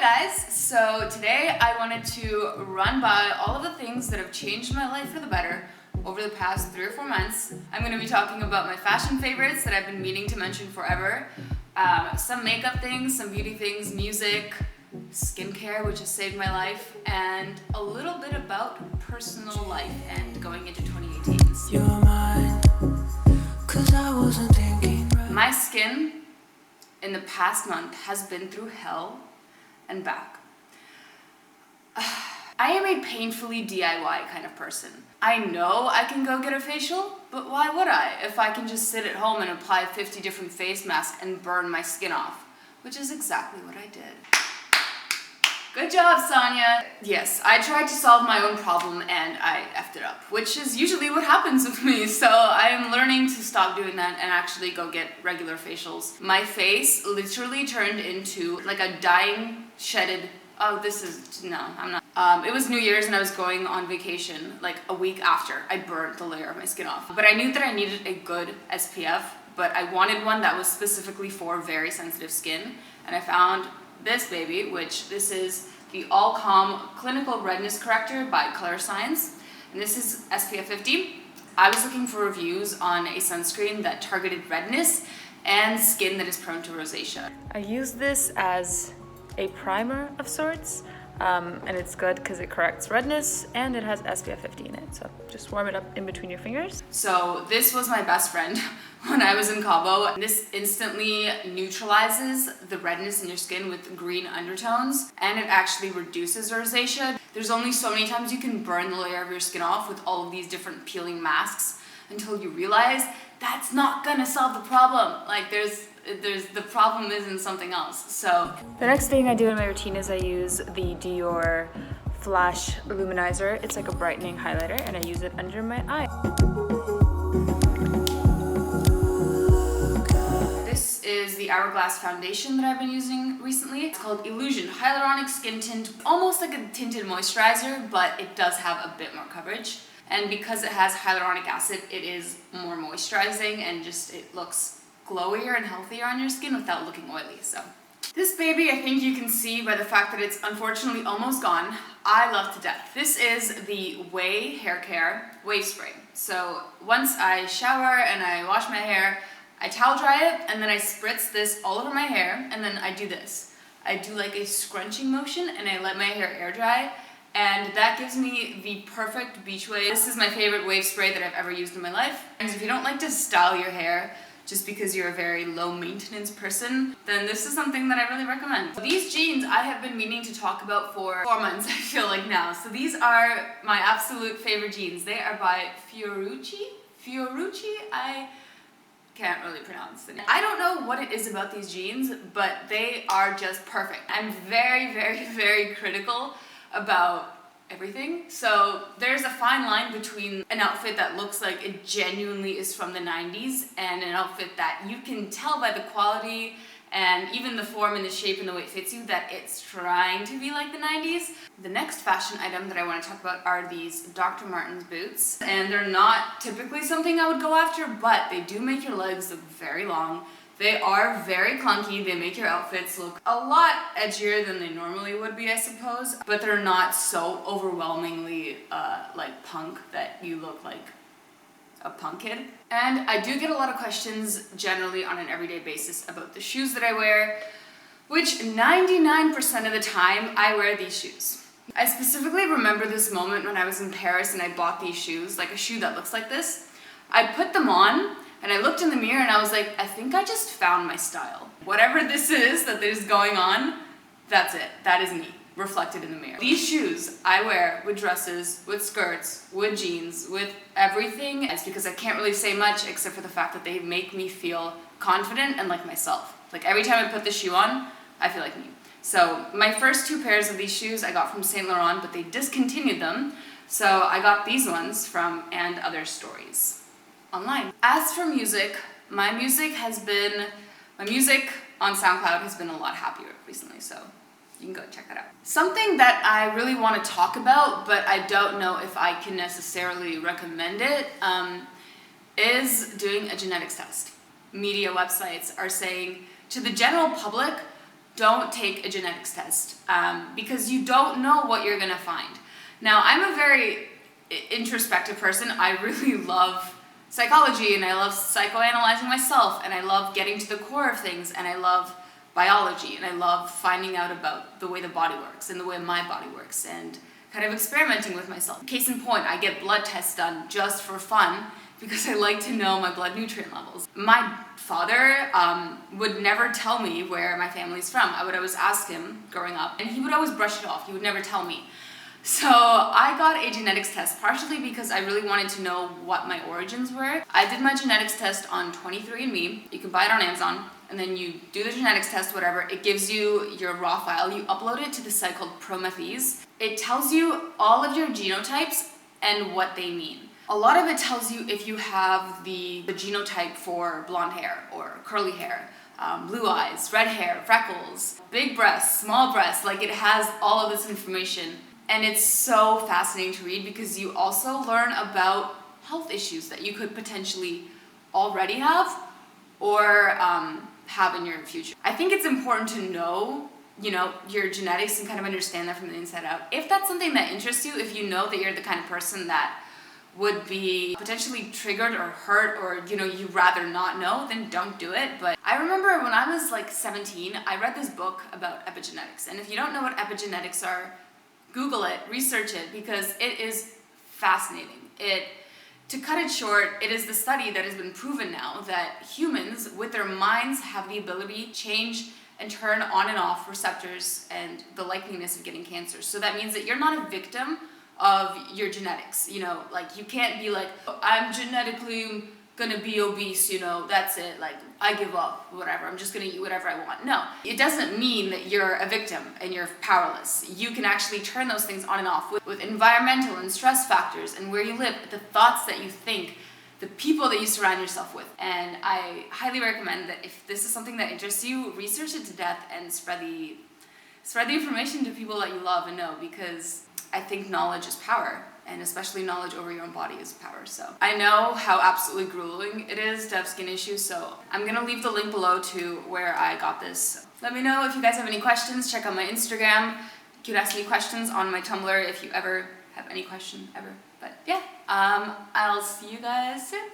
guys, so today I wanted to run by all of the things that have changed my life for the better over the past 3 or 4 months. I'm going to be talking about my fashion favorites that I've been meaning to mention forever, some makeup things, some beauty things, music, skincare, which has saved my life, and a little bit about personal life and going into 2018. You're mine, 'cause I wasn't thinking right. My skin in the past month has been through hell and back. I am a painfully DIY kind of person. I know I can go get a facial, but why would I if I can just sit at home and apply 50 different face masks and burn my skin off? Which is exactly what I did. Good job, Sonya. Yes, I tried to solve my own problem and I effed it up, which is usually what happens with me. So I am learning to stop doing that and actually go get regular facials. My face literally turned into like a dying, shedded, I'm not. It was New Year's and I was going on vacation like a week after I burnt the layer of my skin off. But I knew that I needed a good SPF, but I wanted one that was specifically for very sensitive skin. And I found this baby, which this is the All Calm Clinical Redness Corrector by ColoreScience, and this is SPF 50. I was looking for reviews on a sunscreen that targeted redness and skin that is prone to rosacea. I use this as a primer of sorts, and it's good because it corrects redness and it has SPF 50 in it, so just warm it up in between your fingers. So this was my best friend when I was in Cabo. This instantly neutralizes the redness in your skin with green undertones, and it actually reduces rosacea. There's only so many times you can burn the layer of your skin off with all of these different peeling masks until you realize that's not gonna solve the problem. Like the problem is in something else. So the next thing I do in my routine is I use the Dior Flash Luminizer. It's like a brightening highlighter and I use it under my eye. This is the Hourglass foundation that I've been using recently. It's called Illusion Hyaluronic Skin Tint. Almost like a tinted moisturizer, but it does have a bit more coverage. And because it has hyaluronic acid, it is more moisturizing and just it looks glowier and healthier on your skin without looking oily. So this baby, I think you can see by the fact that it's unfortunately almost gone, I love to death. This is the Ouai hair care wave spray. So once I shower and I wash my hair, I towel dry it and then I spritz this all over my hair, and then I do this. I do like a scrunching motion and I let my hair air dry, and that gives me the perfect beach wave. This is my favorite wave spray that I've ever used in my life. And if you don't like to style your hair just because you're a very low maintenance person, then this is something that I really recommend. These jeans I have been meaning to talk about for 4 months, I feel like now. So these are my absolute favorite jeans. They are by Fiorucci? I can't really pronounce the name. I don't know what it is about these jeans, but they are just perfect. I'm very, very, very critical about everything. So there's a fine line between an outfit that looks like it genuinely is from the 90s and an outfit that you can tell by the quality and even the form and the shape and the way it fits you that it's trying to be like the 90s. The next fashion item that I want to talk about are these Dr. Martens boots. And they're not typically something I would go after, but they do make your legs look very long. They are very clunky. They make your outfits look a lot edgier than they normally would be, I suppose, but they're not so overwhelmingly like punk that you look like a punk kid. And I do get a lot of questions generally on an everyday basis about the shoes that I wear, which 99% of the time I wear these shoes. I specifically remember this moment when I was in Paris and I bought these shoes, like a shoe that looks like this. I put them on and I looked in the mirror and I was like, I think I just found my style. Whatever this is that is going on, that's it. That is me, reflected in the mirror. These shoes I wear with dresses, with skirts, with jeans, with everything. It's because I can't really say much except for the fact that they make me feel confident and like myself. Like every time I put this shoe on, I feel like me. So my first 2 pairs of these shoes I got from Saint Laurent, but they discontinued them. So I got these ones from And Other Stories online. As for music, my music on SoundCloud has been a lot happier recently, so you can go check that out. Something that I really want to talk about, but I don't know if I can necessarily recommend it, is doing a genetics test. Media websites are saying to the general public, don't take a genetics test because you don't know what you're gonna find. Now, I'm a very introspective person. I really love psychology and I love psychoanalyzing myself and I love getting to the core of things and I love biology and I love finding out about the way the body works and the way my body works and kind of experimenting with myself. Case in point, I get blood tests done just for fun because I like to know my blood nutrient levels. My father would never tell me where my family's from. I would always ask him growing up and he would always brush it off. He would never tell me. So I got a genetics test partially because I really wanted to know what my origins were. I did my genetics test on 23andMe. You can buy it on Amazon and then you do the genetics test, whatever. It gives you your raw file. You upload it to the site called Prometheus. It tells you all of your genotypes and what they mean. A lot of it tells you if you have the genotype for blonde hair or curly hair, blue eyes, red hair, freckles, big breasts, small breasts. Like, it has all of this information. And it's so fascinating to read because you also learn about health issues that you could potentially already have or have in your future. I think it's important to know, your genetics and kind of understand that from the inside out. If that's something that interests you, if you know that you're the kind of person that would be potentially triggered or hurt or, you'd rather not know, then don't do it. But I remember when I was like 17, I read this book about epigenetics. And if you don't know what epigenetics are, Google it, research it, because it is fascinating. To cut it short, it is the study that has been proven now that humans with their minds have the ability to change and turn on and off receptors and the likeliness of getting cancer. So that means that you're not a victim of your genetics. Like, you can't be like, I'm genetically gonna be obese, that's it, like, I give up, whatever, I'm just gonna eat whatever I want. No, it doesn't mean that you're a victim and you're powerless. You can actually turn those things on and off with environmental and stress factors and where you live, the thoughts that you think, the people that you surround yourself with. And I highly recommend that if this is something that interests you, research it to death and spread the information to people that you love and know, because I think knowledge is power. And especially knowledge over your own body is power. So I know how absolutely grueling it is to have skin issues, so I'm gonna leave the link below to where I got this. Let me know if you guys have any questions. Check out my Instagram. You could ask me questions on my Tumblr if you ever have any question ever. But yeah, I'll see you guys soon.